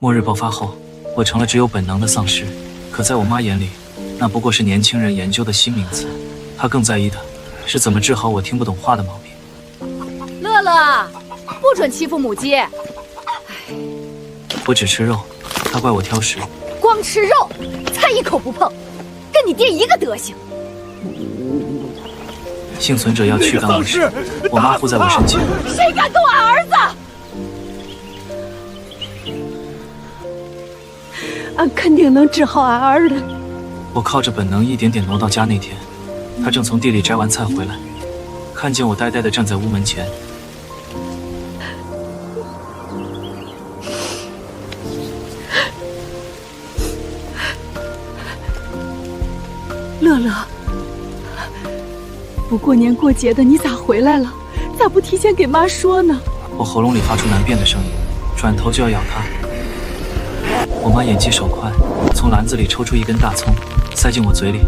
末日爆发后，我成了只有本能的丧尸。可在我妈眼里，那不过是年轻人研究的新名词。她更在意的是怎么治好我听不懂话的毛病。乐乐，不准欺负母鸡。我只吃肉，她怪我挑食。光吃肉，菜一口不碰，跟你爹一个德行。幸存者要去刚而时，我妈护在我身前。谁敢动俺儿子？俺肯定能治好俺儿的。我靠着本能一点点挪到家那天，她正从地里摘完菜回来，看见我呆呆地站在屋门前。乐乐，不过年过节的，你咋回来了？咋不提前给妈说呢？我喉咙里发出难辨的声音，转头就要咬她。我妈眼疾手快，从篮子里抽出一根大葱，塞进我嘴里。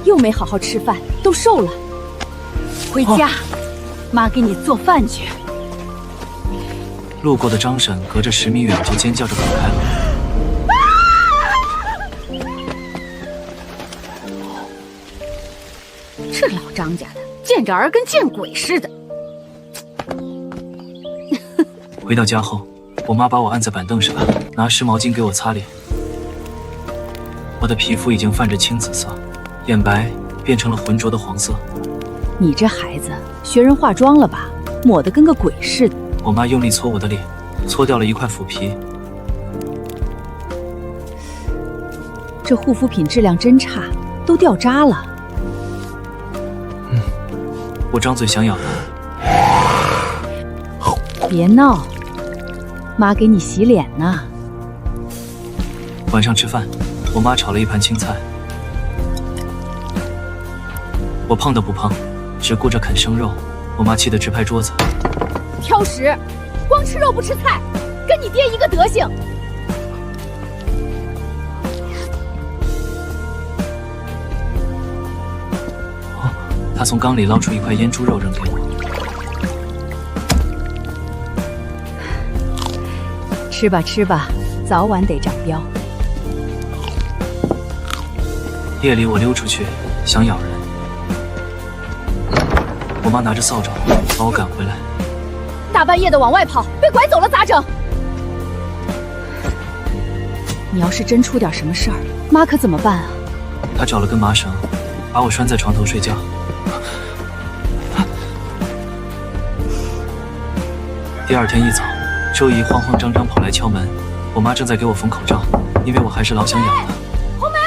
又没好好吃饭，都瘦了。回家，妈给你做饭去。路过的张婶隔着10米远就尖叫着跑开了。这老张家的，见着儿跟见鬼似的。回到家后，我妈把我按在板凳上，拿湿毛巾给我擦脸。我的皮肤已经泛着青紫色，眼白变成了浑浊的黄色。你这孩子学人化妆了吧？抹得跟个鬼似的。我妈用力搓我的脸，搓掉了一块腐皮。这护肤品质量真差，都掉渣了。我张嘴想咬她。别闹，妈给你洗脸呢。晚上吃饭，我妈炒了一盘青菜。我胖的不胖，只顾着啃生肉。我妈气得直拍桌子。挑食，光吃肉不吃菜，跟你爹一个德行。她从缸里捞出一块腌猪肉扔给我。吃吧吃吧，早晚得长膘。夜里我溜出去想咬人，我妈拿着扫帚把我赶回来。大半夜的往外跑，被拐走了咋整？你要是真出点什么事儿，妈可怎么办啊？她找了根麻绳，把我拴在床头睡觉。第二天一早，周姨慌慌张张跑来敲门，我妈正在给我缝口罩，因为我还是老想咬她。红梅，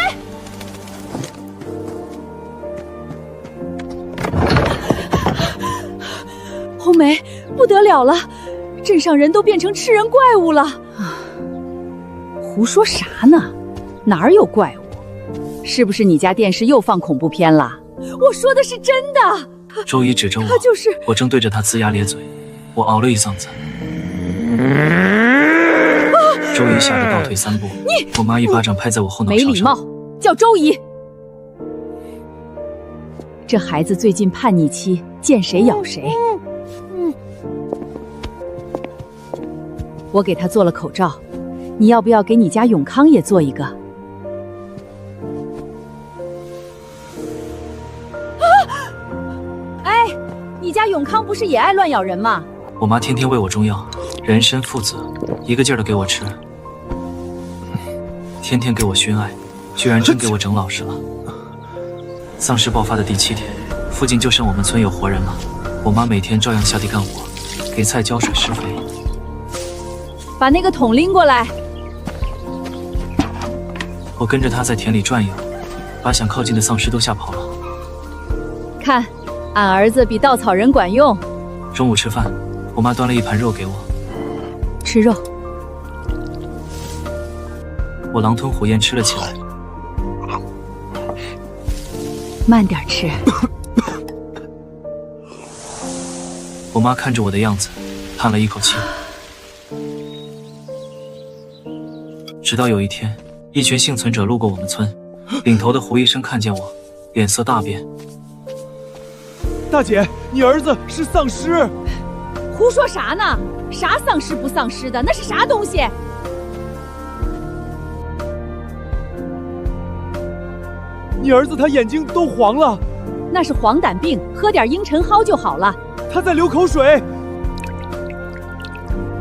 红梅，不得了了，镇上人都变成吃人怪物了。胡说啥呢？哪儿有怪物？是不是你家电视又放恐怖片了？我说的是真的。周姨指着我，他就是……我正对着她龇牙咧嘴，我嗷了一嗓子。周姨吓得倒退3步，我妈一巴掌拍在我后脑勺上。没礼貌，叫周姨。这孩子最近叛逆期，见谁咬谁。我给他做了口罩，你要不要给你家永康也做一个？哎，你家永康不是也爱乱咬人吗？我妈天天喂我中药，人参、附子，一个劲儿的给我吃，天天给我熏艾，居然真给我整老实了。丧尸爆发的第7天，附近就剩我们村有活人了。我妈每天照样下地干活，给菜浇水施肥。把那个桶拎过来。我跟着她在田里转悠，把想靠近的丧尸都吓跑了。看，俺儿子比稻草人管用。中午吃饭，我妈端了一盘肉给我。吃肉。我狼吞虎咽吃了起来。慢点吃。我妈看着我的样子，叹了一口气。直到有一天，一群幸存者路过我们村，领头的胡医生看见我，脸色大变。大姐，你儿子是丧尸！胡说啥呢？啥丧尸不丧尸的？那是啥东西？你儿子他眼睛都黄了，那是黄疸病，喝点茵陈蒿就好了。他在流口水。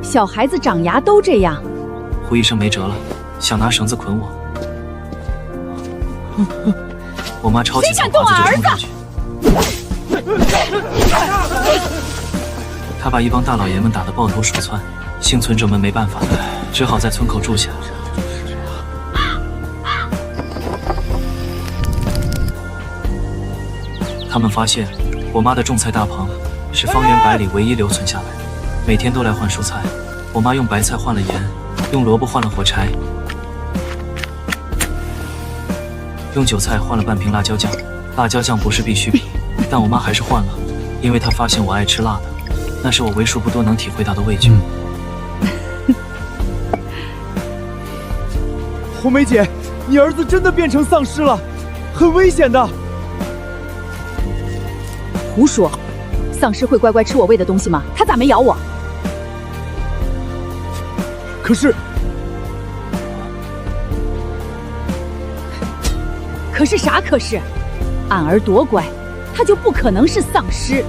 小孩子长牙都这样。胡医生没辙了，想拿绳子捆我。我妈抄起草耙子就冲上去，她把一帮大老爷们打得抱头鼠窜，幸存者们没办法，只好在村口住下。他们发现我妈的种菜大棚是方圆100里唯一留存下来的，每天都来换蔬菜。我妈用白菜换了盐，用萝卜换了火柴，用韭菜换了半瓶辣椒酱。辣椒酱不是必需品，但我妈还是换了，因为她发现我爱吃辣的，那是我为数不多能体会到的味觉。红梅姐，你儿子真的变成丧尸了，很危险的。胡说，丧尸会乖乖吃我喂的东西吗？他咋没咬我？可是啥？可是，俺儿多乖，他就不可能是丧尸。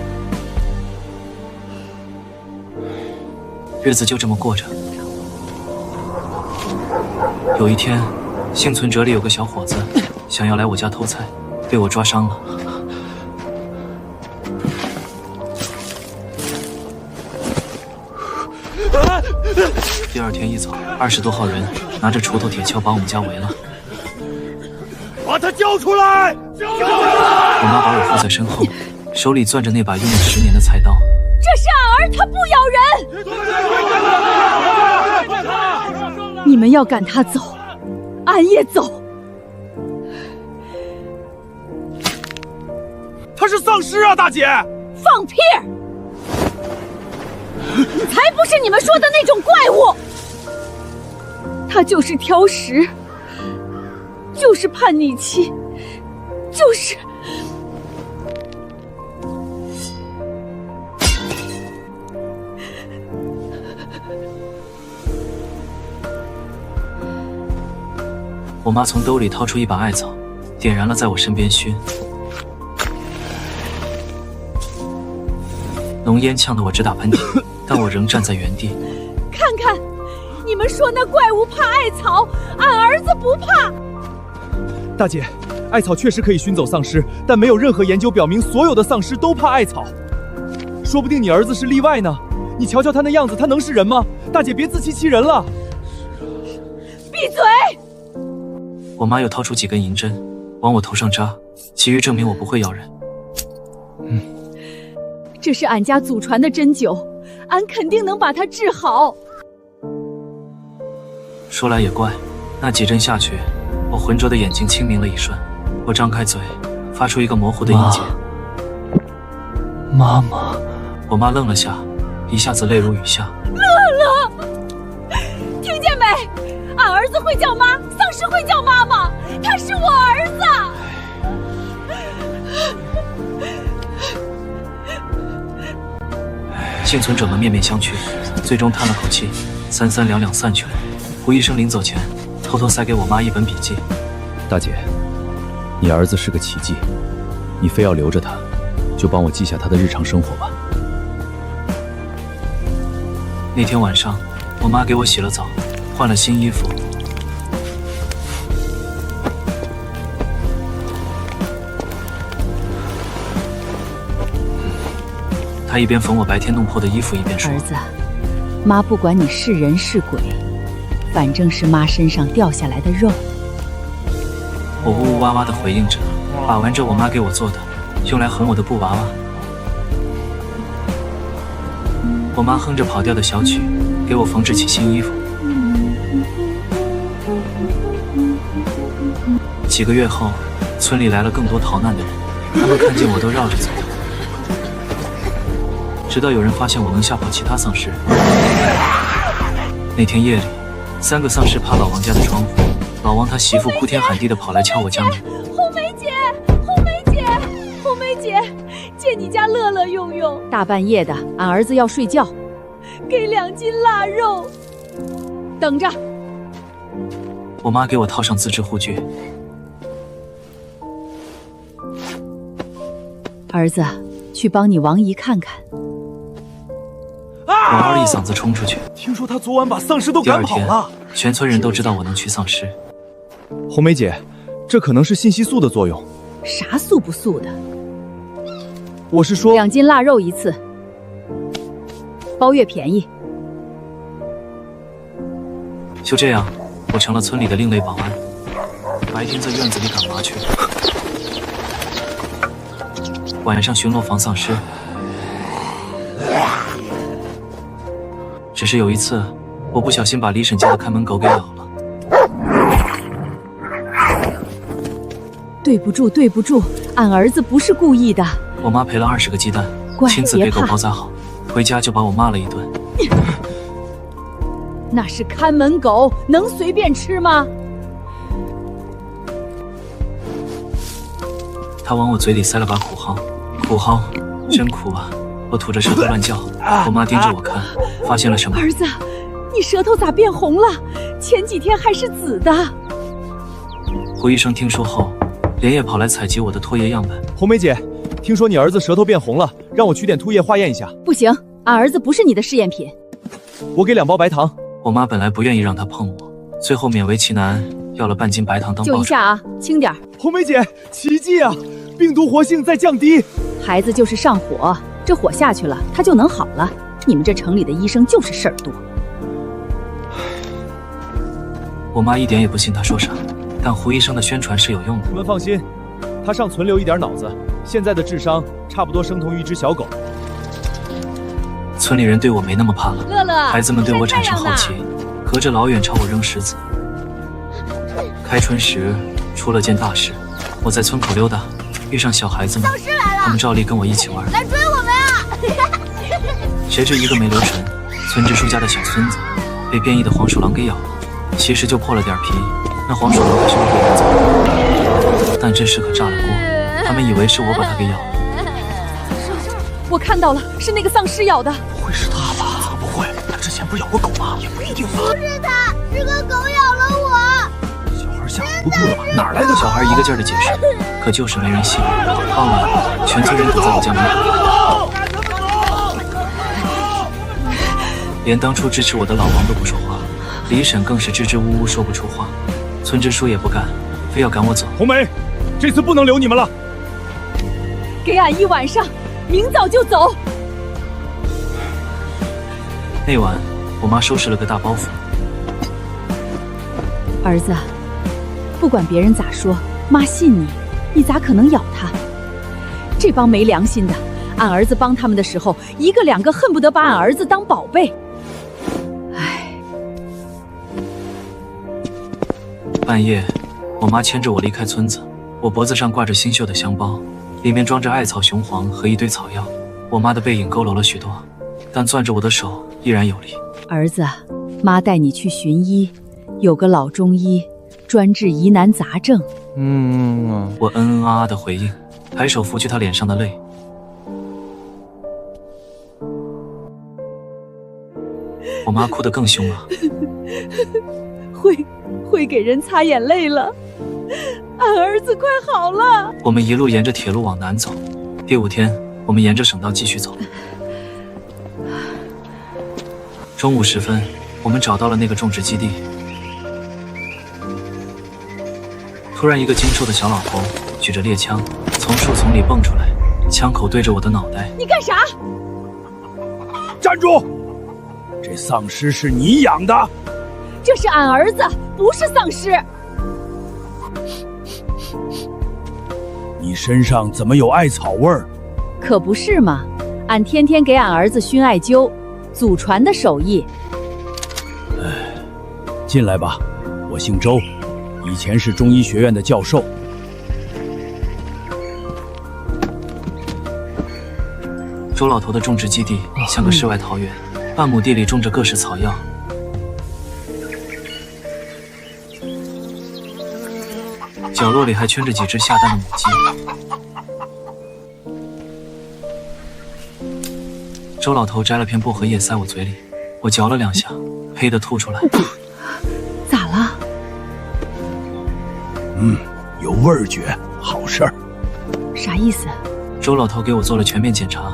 日子就这么过着。有一天，幸存者里有个小伙子想要来我家偷菜，被我抓伤了。第二天一早，20多号人拿着锄头、铁锹把我们家围了。把他交出来！我妈把我扶在身后，手里攥着那把用了10年的菜刀。这是俺儿，他不咬人。你们要赶他走，俺也走。他是丧尸啊，大姐！放屁！才不是你们说的那种怪物，他就是挑食，就是叛逆期，就是……我妈从兜里掏出一把艾草，点燃了，在我身边熏。浓烟呛得我直打喷嚏，但我仍站在原地。看看，你们说那怪物怕艾草，俺儿子不怕。大姐，艾草确实可以熏走丧尸，但没有任何研究表明所有的丧尸都怕艾草。说不定你儿子是例外呢。你瞧瞧他那样子，他能是人吗？大姐，别自欺欺人了。闭嘴！我妈又掏出几根银针，往我头上扎，急于证明我不会咬人。这是俺家祖传的针灸，俺肯定能把它治好。说来也怪，那几针下去，我浑浊的眼睛清明了一瞬。我张开嘴，发出一个模糊的音节。妈妈。我妈愣了下，一下子泪如雨下。乐乐，听见没？俺儿子会叫妈，丧尸会叫妈妈，他是我儿子。幸存者们面面相觑，最终叹了口气，三三两两散去了。胡医生临走前偷偷塞给我妈一本笔记。大姐，你儿子是个奇迹，你非要留着他，就帮我记下他的日常生活吧。那天晚上，我妈给我洗了澡，换了新衣服。她一边缝我白天弄破的衣服，一边说：“儿子，妈不管你是人是鬼，反正是妈身上掉下来的肉。”我呜呜哇哇地回应着，把玩着我妈给我做的用来哄我的布娃娃。我妈哼着跑调的小曲，给我缝制起新衣服。几个月后，村里来了更多逃难的人，他们看见我都绕着走，直到有人发现我能吓跑其他丧尸。那天夜里，3个丧尸爬老王家的窗户，老王他媳妇哭天喊地的跑来敲我家门。红梅姐，红梅姐，红梅姐，借你家乐乐用用。大半夜的，俺儿子要睡觉，给2斤腊肉。等着，我妈给我套上自制护具。儿子，去帮你王姨看看。我嗷了一嗓子冲出去。听说他昨晚把丧尸都第二天赶跑了。，全村人都知道我能驱丧尸。红梅姐，这可能是信息素的作用。啥素不素的我是说， ？2斤腊肉一次，包月便宜。就这样，我成了村里的另类保安，白天在院子里赶麻雀，晚上巡逻防丧尸。只是有一次，我不小心把李婶家的看门狗给咬了。对不住，对不住，俺儿子不是故意的。我妈赔了20个鸡蛋，乖亲自给狗别怕包扎好，回家就把我骂了一顿。那是看门狗，能随便吃吗？她往我嘴里塞了把苦蒿，苦蒿真苦啊！我吐着舌头乱叫。我妈盯着我看，发现了什么？儿子，你舌头咋变红了？前几天还是紫的。胡医生听说后，连夜跑来采集我的唾液样本。红梅姐，听说你儿子舌头变红了，让我取点唾液化验一下。不行，俺儿子不是你的试验品。我给2包白糖。我妈本来不愿意让他碰我，最后勉为其难要了半斤白糖当报酬。就一下啊，轻点儿。红梅姐，奇迹啊！病毒活性在降低。孩子就是上火，这火下去了，他就能好了。你们这城里的医生就是事儿多。我妈一点也不信他说啥，但胡医生的宣传是有用的。你们放心，他尚存留一点脑子，现在的智商差不多生同于一只小狗。村里人对我没那么怕了，乐乐，孩子们对我产生好奇，隔着老远朝我扔石子。开春时出了件大事，我在村口溜达，遇上小孩子们，他们照例跟我一起玩，来追我们啊！谁知一个没留神，村支书家的小孙子被变异的黄鼠狼给咬了，其实就破了点皮，那黄鼠狼还是没被赶走，但这事可炸了锅，他们以为是我把它给咬了。我看到了，是那个丧尸咬的。不会是他吧？怎么不会？他之前不是咬过狗吗？也不一定吧。不是他，是个狗咬了我。小孩吓唬不住了吧？哪儿来的小孩一个劲儿的解释，可就是没人信。傍晚，全村人堵在我家门口，连当初支持我的老王都不说话，李婶更是支支吾吾说不出话，村支书也不干，非要赶我走。红梅，这次不能留你们了。给俺1晚上，明早就走。那晚，我妈收拾了个大包袱。儿子，不管别人咋说，妈信你，你咋可能咬他？这帮没良心的，俺儿子帮他们的时候，一个两个恨不得把俺儿子当宝贝。唉，半夜，我妈牵着我离开村子，我脖子上挂着新绣的香包，里面装着艾草雄黄和一堆草药。我妈的背影佝偻了许多，但攥着我的手依然有力。儿子，妈带你去寻医，有个老中医，专治疑难杂症。我嗯嗯啊啊的回应，抬手拂去她脸上的泪。我妈哭得更凶了。会给人擦眼泪了。俺儿子快好了。我们一路沿着铁路往南走。第5天，我们沿着省道继续走。中午时分，我们找到了那个种植基地。突然，一个精瘦的小老头举着猎枪从树丛里蹦出来，枪口对着我的脑袋。你干啥？站住！这丧尸是你养的？这是俺儿子，不是丧尸。你身上怎么有艾草味儿？可不是嘛，俺天天给俺儿子熏艾灸，祖传的手艺。进来吧，我姓周，以前是中医学院的教授。周老头的种植基地像个世外桃源，半亩地里种着各式草药。角落里还圈着几只下蛋的母鸡。周老头摘了片薄荷叶塞我嘴里，我嚼了2下，呸的吐出来。咋了？有味觉，好事儿。啥意思？周老头给我做了全面检查，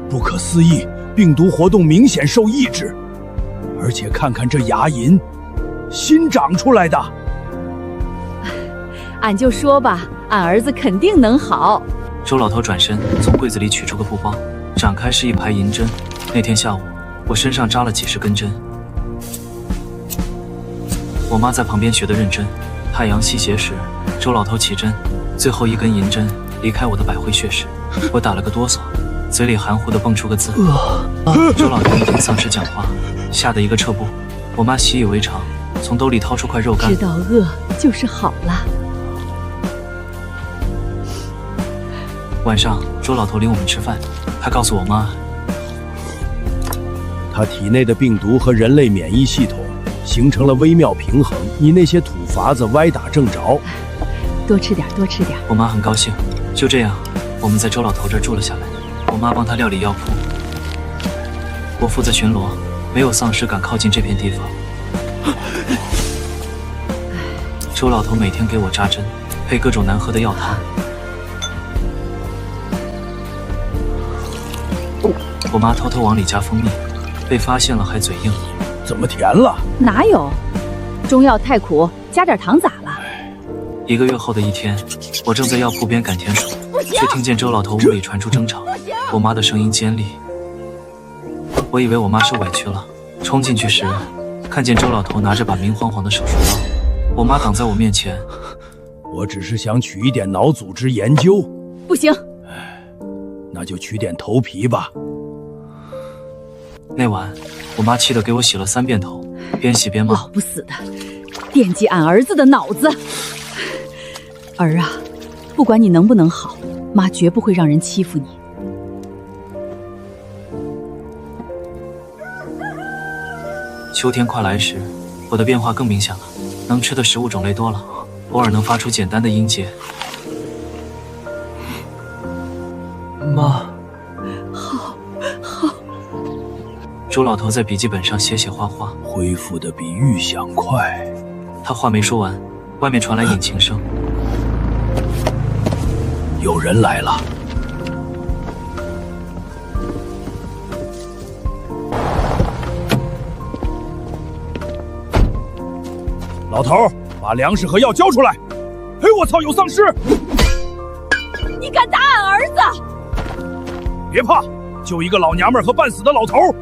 不可思议，病毒活动明显受抑制，而且看看这牙龈，新长出来的。俺就说吧，俺儿子肯定能好。周老头转身从柜子里取出个布包，展开是一排银针。那天下午，我身上扎了几10根针。我妈在旁边学得认真。太阳西斜时，周老头起针，最后1根银针离开我的百会穴时，我打了个哆嗦，嘴里含糊地蹦出个字。周老头一听丧尸讲话，吓得一个撤步。我妈习以为常，从兜里掏出块肉干。知道饿就是好了。晚上，周老头领我们吃饭，他告诉我妈，他体内的病毒和人类免疫系统形成了微妙平衡，你那些土法子歪打正着。多吃点，多吃点。我妈很高兴。就这样，我们在周老头这儿住了下来。我妈帮他料理药铺，我负责巡逻，没有丧尸敢靠近这片地方。周老头每天给我扎针，配各种难喝的药汤。我妈偷偷往里加蜂蜜，被发现了还嘴硬。怎么甜了？哪有？中药太苦，加点糖咋了？1个月后的一天，我正在药铺边赶田鼠，却听见周老头屋里传出争吵，我妈的声音尖利。我以为我妈受委屈了，冲进去时，看见周老头拿着把明晃晃的手术刀，我妈挡在我面前。我只是想取一点脑组织研究。不行。那就取点头皮吧。那晚，我妈气得给我洗了3遍头，边洗边骂：“老不死的，惦记俺儿子的脑子！儿啊，不管你能不能好，妈绝不会让人欺负你。”秋天快来时，我的变化更明显了，能吃的食物种类多了，偶尔能发出简单的音节。妈，好。周老头在笔记本上写写画画，恢复的比预想快。他话没说完，外面传来引擎声。有人来了。老头，把粮食和药交出来！哎，我操，有丧尸！你敢打俺儿子？别怕，就一个老娘们和半死的老头。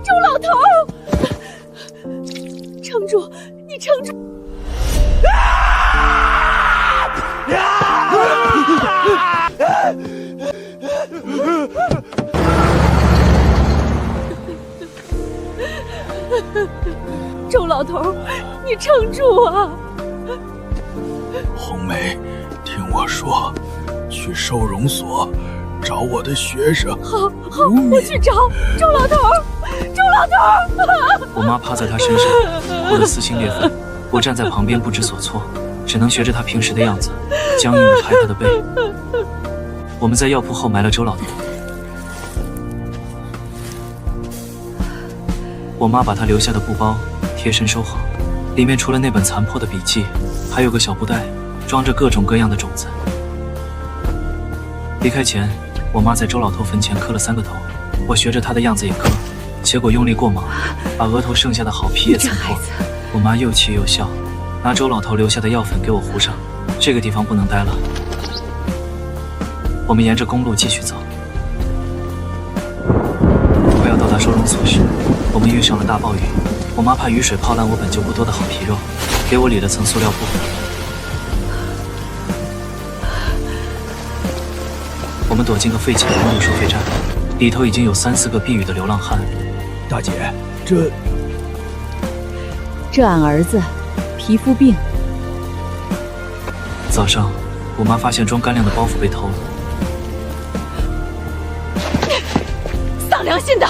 周老头，撑住，你撑住！周老头，你撑住啊！红梅，听我说，去收容所找我的学生。好，我去找周老头。周老头！我妈趴在他身上，哭得撕心裂肺。我站在旁边不知所措，只能学着他平时的样子，僵硬地拍他的背。我们在药铺后埋了周老头。我妈把他留下的布包贴身收好，里面除了那本残破的笔记，还有个小布袋，装着各种各样的种子。离开前，我妈在周老头坟前磕了3个头，我学着她的样子也磕，结果用力过猛，把额头剩下的好皮也蹭破。我妈又气又笑，拿周老头留下的药粉给我糊上。这个地方不能待了。我们沿着公路继续走，快要到达收容所时，我们遇上了大暴雨。我妈怕雨水泡烂我本就不多的好皮肉，给我理了层塑料布。我们躲进个废弃的公路收费站，里头已经有3、4个避雨的流浪汉。大姐，这俺儿子皮肤病。早上，我妈发现装干粮的包袱被偷了。丧良心的，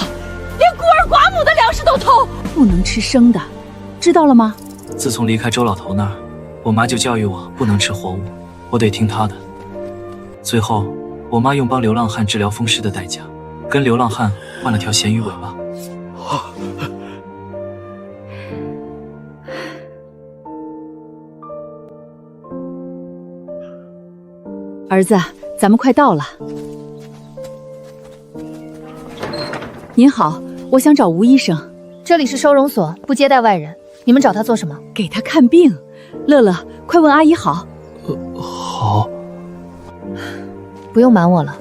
连孤儿寡母的粮食都偷，不能吃生的，知道了吗？自从离开周老头那儿，我妈就教育我不能吃活物，我得听她的。最后，我妈用帮流浪汉治疗风湿的代价，跟流浪汉换了条咸鱼尾巴。儿子，咱们快到了。您好，我想找吴医生。这里是收容所，不接待外人。你们找他做什么？给他看病。乐乐，快问阿姨好。好。不用瞒我了，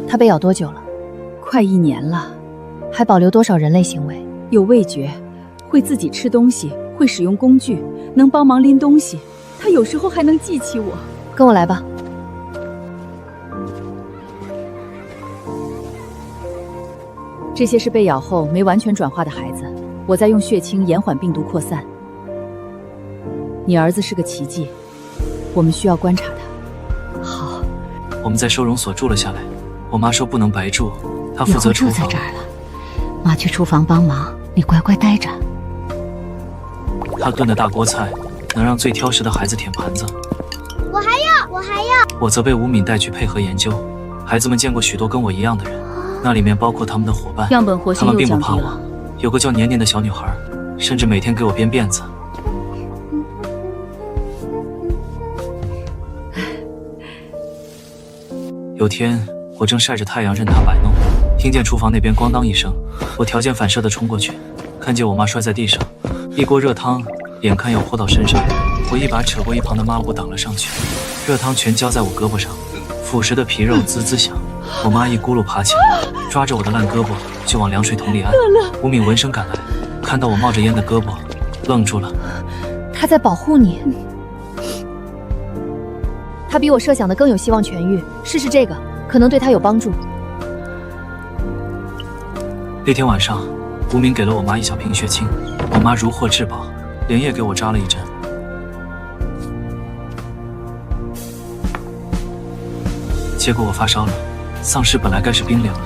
他被咬多久了？快1年了。还保留多少人类行为？有味觉，会自己吃东西，会使用工具，能帮忙拎东西。他有时候还能记起我。跟我来吧。这些是被咬后没完全转化的孩子，我在用血清延缓病毒扩散。你儿子是个奇迹，我们需要观察他。好。我们在收容所住了下来，我妈说不能白住，她负责厨房。以后住在这儿了，妈去厨房帮忙，你乖乖待着。她炖的大锅菜能让最挑食的孩子舔盘子。我还要。我则被吴敏带去配合研究，孩子们见过许多跟我一样的人，那里面包括他们的伙伴。样本活性他们又并不怕我降低了。有个叫年年的小女孩，甚至每天给我编辫子。有天，我正晒着太阳任她摆弄，听见厨房那边咣当一声，我条件反射地冲过去，看见我妈摔在地上，一锅热汤眼看要泼到身上，我一把扯过一旁的抹布挡了上去，热汤全浇在我胳膊上，腐蚀的皮肉滋滋响。我妈一咕噜爬起来，抓着我的烂胳膊就往凉水桶里按。吴敏闻声赶来，看到我冒着烟的胳膊，愣住了。他在保护你。他比我设想的更有希望痊愈，试试这个，可能对他有帮助。那天晚上，吴敏给了我妈一小瓶血清，我妈如获至宝，连夜给我扎了一针。结果我发烧了，丧尸本来该是冰凉的，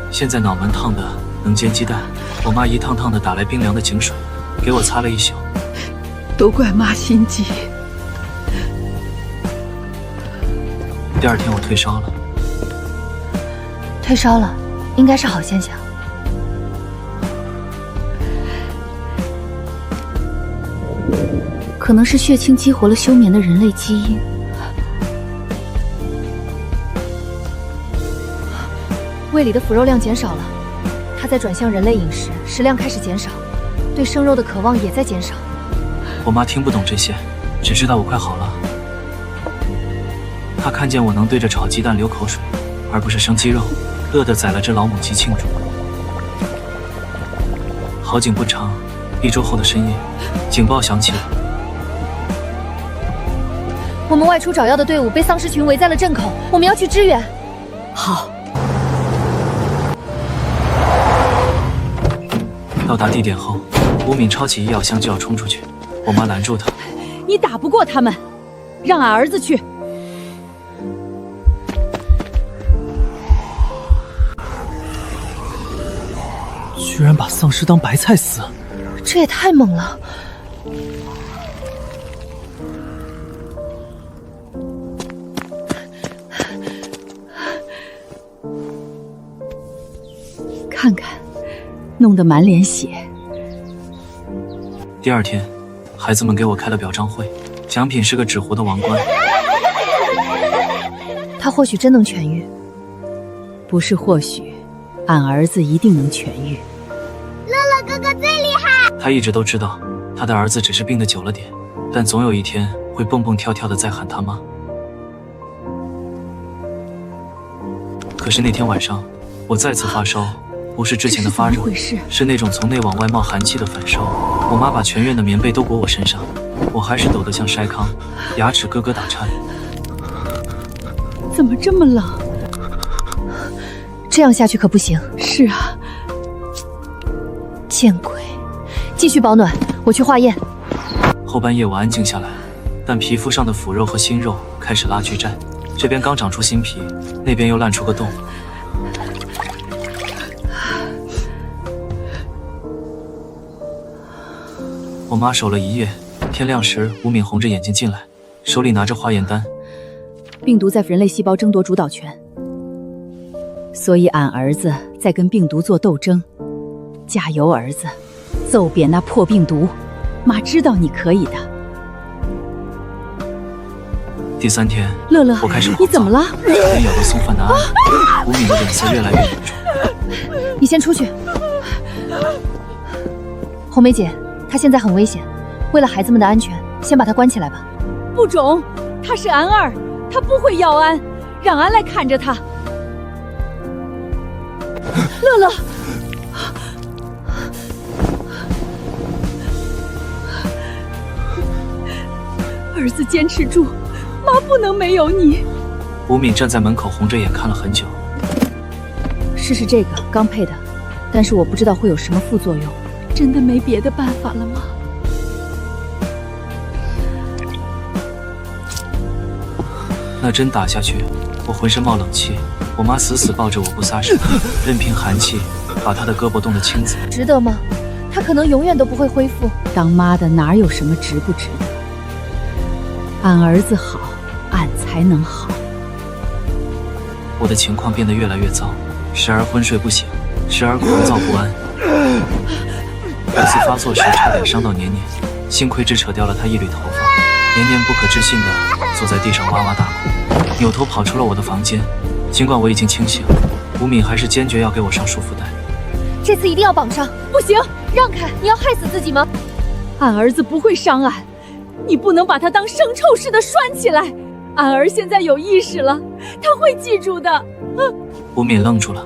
现在脑门烫的能煎鸡蛋。我妈一趟趟的打来冰凉的井水，给我擦了一宿。都怪妈心急。第二天我退烧了。退烧了，应该是好现象。可能是血清激活了休眠的人类基因。胃里的腐肉量减少了，他在转向人类饮食，食量开始减少，对生肉的渴望也在减少。我妈听不懂这些，只知道我快好了。她看见我能对着炒鸡蛋流口水，而不是生鸡肉，乐得宰了只老母鸡庆祝。好景不长，1周后的深夜，警报响起了。我们外出找药的队伍被丧尸群围在了镇口，我们要去支援。好。到达地点后，吴敏抄起医药箱就要冲出去，我妈拦住她。你打不过他们，让俺儿子去。居然把丧尸当白菜撕，这也太猛了！看看，弄得满脸血。第二天，孩子们给我开了表彰会，奖品是个纸糊的王冠。他或许真能痊愈。不是或许，俺儿子一定能痊愈。乐乐哥哥最厉害。他一直都知道，他的儿子只是病得久了点，但总有一天会蹦蹦跳跳的再喊他妈。可是那天晚上，我再次发烧，不是之前的发热，是那种从内往外冒寒气的反烧。我妈把全院的棉被都裹我身上，我还是抖得像筛糠，牙齿咯咯打颤。怎么这么冷？这样下去可不行。是啊。见鬼！继续保暖，我去化验。后半夜我安静下来，但皮肤上的腐肉和新肉开始拉锯战。这边刚长出新皮，那边又烂出个洞。我妈守了一夜，天亮时，吴敏红着眼睛进来，手里拿着化验单。病毒在人类细胞争夺主导权，所以俺儿子在跟病毒做斗争。加油，儿子，揍扁那破病毒！妈知道你可以的。第3天，乐乐，我开始你怎么了？连咬到送饭的安，吴敏的脸色越来越严重。你先出去。红梅姐，她现在很危险，为了孩子们的安全，先把她关起来吧。不中，他是安二，他不会要安，让安来看着他。乐乐，儿子坚持住，妈不能没有你。吴敏站在门口红着眼看了很久。试试这个，刚配的，但是我不知道会有什么副作用。真的没别的办法了吗？那针打下去，我浑身冒冷气。我妈死死抱着我不撒手，任凭寒气把她的胳膊冻得青紫。值得吗？她可能永远都不会恢复。当妈的哪有什么值不值得？俺儿子好，俺才能好。我的情况变得越来越糟，时而昏睡不醒，时而狂躁不安。有次发作时差点伤到年年，幸亏只扯掉了她一缕头发。年年不可置信地坐在地上哇哇大哭，扭头跑出了我的房间。尽管我已经清醒，吴敏还是坚决要给我上束缚带。这次一定要绑上！不行，让开！你要害死自己吗？俺儿子不会伤俺，你不能把他当生臭似的拴起来。俺儿现在有意识了，他会记住的。吴敏愣住了，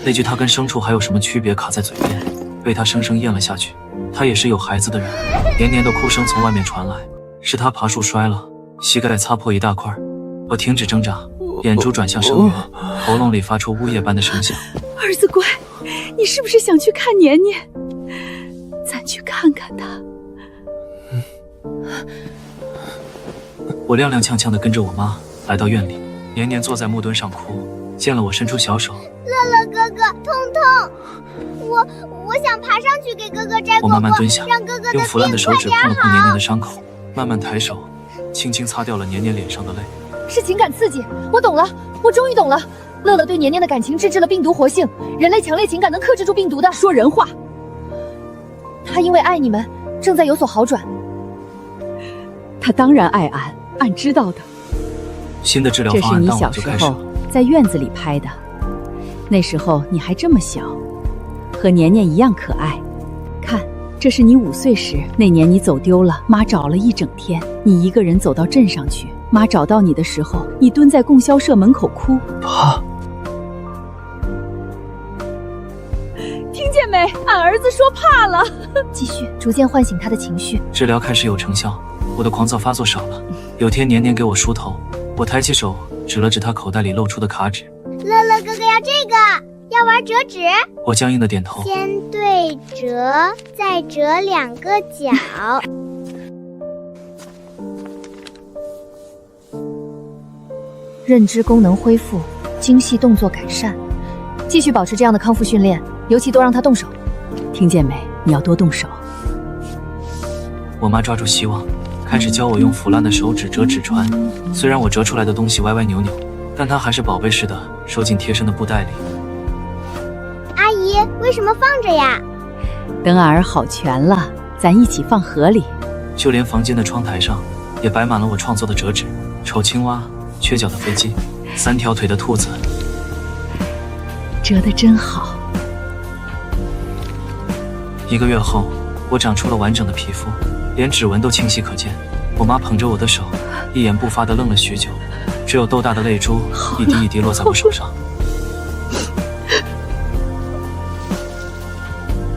那句他跟牲畜还有什么区别卡在嘴边，被他生生咽了下去。他也是有孩子的人。年年的哭声从外面传来，是他爬树摔了，膝盖擦破一大块。我停止挣扎，眼珠转向声源，喉咙里发出呜咽般的声响。儿子乖，你是不是想去看年年？咱去看看他。我踉踉跄跄地跟着我妈来到院里，年年坐在木墩上哭，见了我伸出小手。乐乐哥哥，痛痛！我想爬上去给哥哥摘果果。我慢慢蹲下，让哥哥的用腐烂的手指碰了碰好年年的伤口，慢慢抬手，轻轻擦掉了年年脸上的泪。是情感刺激，我懂了，我终于懂了。乐乐对年年的感情制止了病毒活性，人类强烈情感能克制住病毒的。说人话。他因为爱你们，正在有所好转。他当然爱俺，俺知道的。新的治疗这方案当是你小时候晚就开始了。在院子里拍的，那时候你还这么小，和年年一样可爱。看，这是你5岁时，那年你走丢了，妈找了一整天，你一个人走到镇上去。妈找到你的时候，你蹲在供销社门口哭。爸，听见没？俺儿子说怕了。继续，逐渐唤醒他的情绪。治疗开始有成效，我的狂躁发作少了。有天年年给我梳头，我抬起手指了指他口袋里露出的卡纸。乐乐哥哥要这个，要玩折纸。我僵硬的点头。先对折，再折2个角。认知功能恢复，精细动作改善。继续保持这样的康复训练，尤其多让他动手。听见没？你要多动手。我妈抓住希望，开始教我用腐烂的手指折纸船。虽然我折出来的东西歪歪扭扭，但它还是宝贝似的收进贴身的布袋里。阿姨，为什么放着呀？等俺儿好全了，咱一起放河里。就连房间的窗台上也摆满了我创作的折纸：丑青蛙、缺角的飞机、3条腿的兔子。折得真好。1个月后，我长出了完整的皮肤，连指纹都清晰可见。我妈捧着我的手，一言不发地愣了许久，只有豆大的泪珠一滴一滴落在我手上。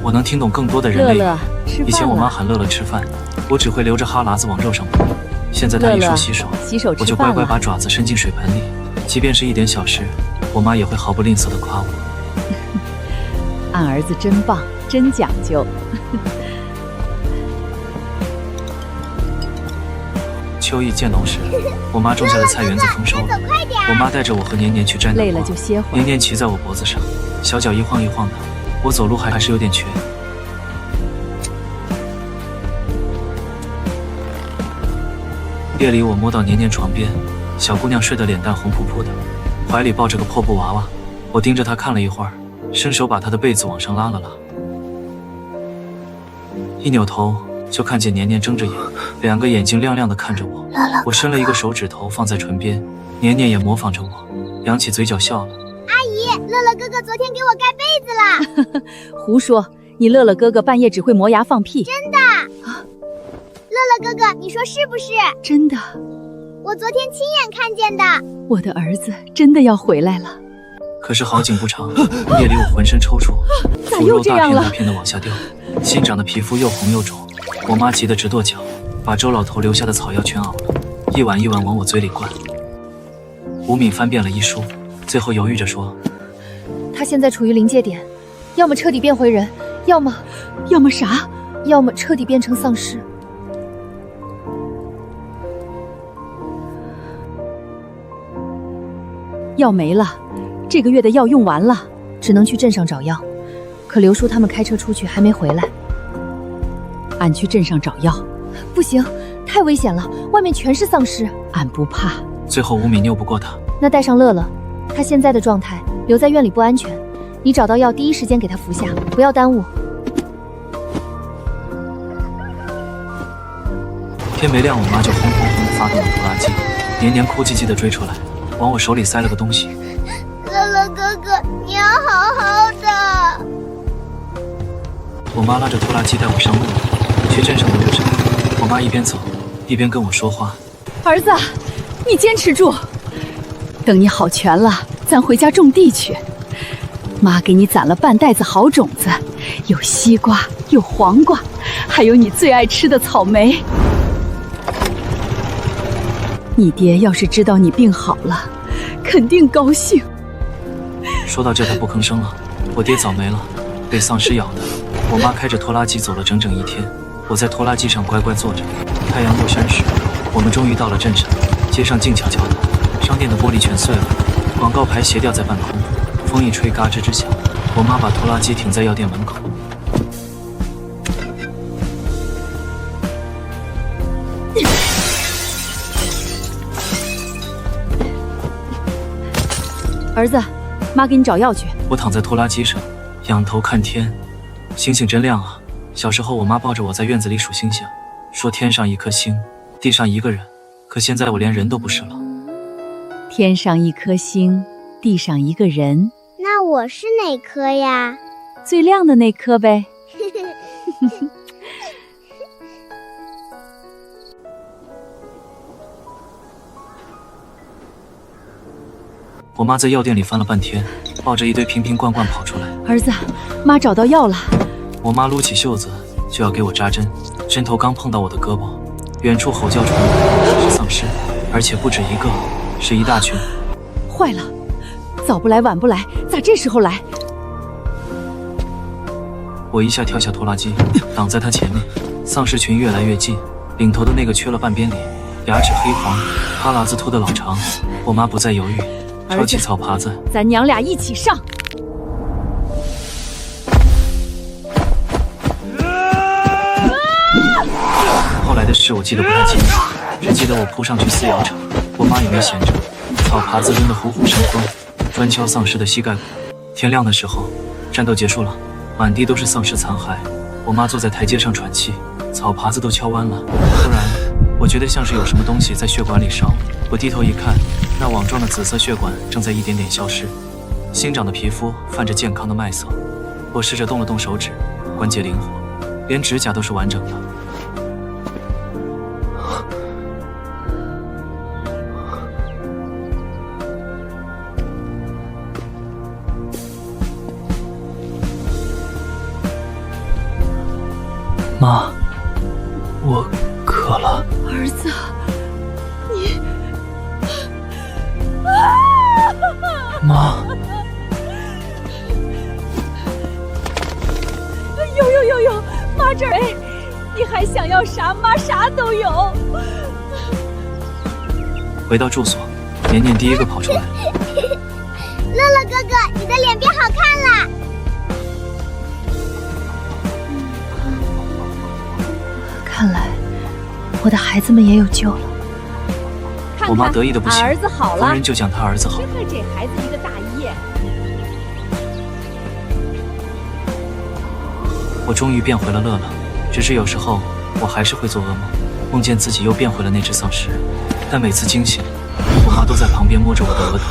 我能听懂更多的人类语。乐乐，吃饭了。以前我妈喊乐乐吃饭，我只会流着哈喇子往肉上抹。现在她一说洗手，洗手吃饭了，我就乖乖把爪子伸进水盆里。即便是一点小事，我妈也会毫不吝啬地夸我。俺儿子真棒，真讲究。秋意渐浓时，我妈种下的菜园子丰收了。我妈带着我和年年去摘南瓜，累了就歇会儿。年年骑在我脖子上，小脚一晃一晃的，我走路还是有点瘸。夜里我摸到年年床边，小姑娘睡得脸蛋红扑扑的，怀里抱着个破布娃娃。我盯着她看了一会儿，伸手把她的被子往上拉了拉，一扭头就看见年年睁着眼，两个眼睛亮亮的看着我。我伸了一个手指头放在唇边，年年也模仿着我，扬起嘴角笑了。阿姨，乐乐哥哥昨天给我盖被子了。胡说，你乐乐哥哥半夜只会磨牙放屁。真的？乐乐哥哥，你说是不是？真的，我昨天亲眼看见的。我的儿子真的要回来了。可是好景不长，夜里我浑身抽搐，咋腐肉大又这样了片大片的往下掉，新长的皮肤又红又肿。我妈急得直跺脚，把周老头留下的草药全熬了，一碗一碗往我嘴里灌。吴敏翻遍了医书，最后犹豫着说：“他现在处于临界点，要么彻底变回人，要么啥？要么彻底变成丧尸。”药没了，这个月的药用完了，只能去镇上找药。可刘叔他们开车出去还没回来。俺去镇上找药。不行，太危险了，外面全是丧尸。俺不怕。最后吴敏拗不过他，那带上乐乐，他现在的状态留在院里不安全。你找到药第一时间给他服下，不要耽误。天没亮，我妈就轰轰轰地发动了拖拉机，年年哭唧唧地追出来，往我手里塞了个东西。乐乐哥哥，你要好好的。我妈拉着拖拉机带我上路了，去镇上的路上，我妈一边走一边跟我说话。儿子，你坚持住，等你好全了，咱回家种地去。妈给你攒了半袋子好种子，有西瓜，有黄瓜，还有你最爱吃的草莓。你爹要是知道你病好了，肯定高兴。说到这，他不吭声了。我爹早没了，被丧尸咬的。我妈开着拖拉机走了整整一天，我在拖拉机上乖乖坐着。太阳落山时，我们终于到了镇上。街上静悄悄的，商店的玻璃全碎了，广告牌斜吊在半空，风一吹嘎吱吱响。我妈把拖拉机停在药店门口。儿子，妈给你找药去。我躺在拖拉机上，仰头看天，星星真亮啊！小时候，我妈抱着我在院子里数星星，说天上一颗星，地上一个人。可现在我连人都不是了。天上一颗星，地上一个人。那我是哪颗呀？最亮的那颗呗。我妈在药店里翻了半天，抱着一堆瓶瓶罐罐跑出来。儿子，妈找到药了。我妈撸起袖子就要给我扎针，针头刚碰到我的胳膊，远处吼叫传来，是丧尸，而且不止一个，是一大群。坏了，早不来晚不来，咋这时候来？我一下跳下拖拉机，挡在他前面。丧尸群越来越近，领头的那个缺了半边脸，牙齿黑黄，哈喇子吐得老长。我妈不再犹豫，抄起草耙子，咱娘俩一起上。后来的事我记得不太清楚，只记得我扑上去撕窑厂，我妈也没闲着，草耙子扔得虎虎生风，专敲丧尸的膝盖骨。天亮的时候，战斗结束了，满地都是丧尸残骸。我妈坐在台阶上喘气，草耙子都敲弯了。突然，我觉得像是有什么东西在血管里烧。我低头一看，那网状的紫色血管正在一点点消失，新长的皮肤泛着健康的麦色。我试着动了动手指，关节灵活，连指甲都是完整的。妈，我渴了。儿子，你……妈，有，妈这儿哎，你还想要啥？妈啥都有。回到住所，年年第一个跑出来。乐乐哥哥，你的脸变好看了。看来我的孩子们也有救了。看看，我妈得意的不行，俺儿子好了，逢人就讲他儿子好。真为这孩子一个大爷。我终于变回了乐乐，只是有时候我还是会做噩梦，梦见自己又变回了那只丧尸，但每次惊醒，我妈都在旁边摸着我的额头。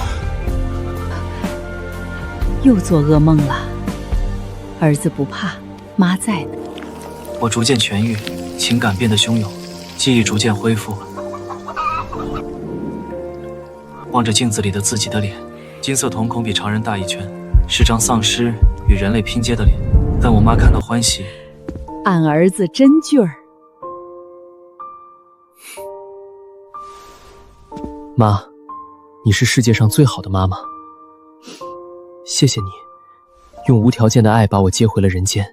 又做噩梦了，儿子不怕，妈在呢。我逐渐痊愈，情感变得汹涌，记忆逐渐恢复。望着镜子里的自己的脸，金色瞳孔比常人大一圈，是张丧尸与人类拼接的脸。但我妈看到欢喜，俺儿子真俊儿。妈，你是世界上最好的妈妈，谢谢你，用无条件的爱把我接回了人间。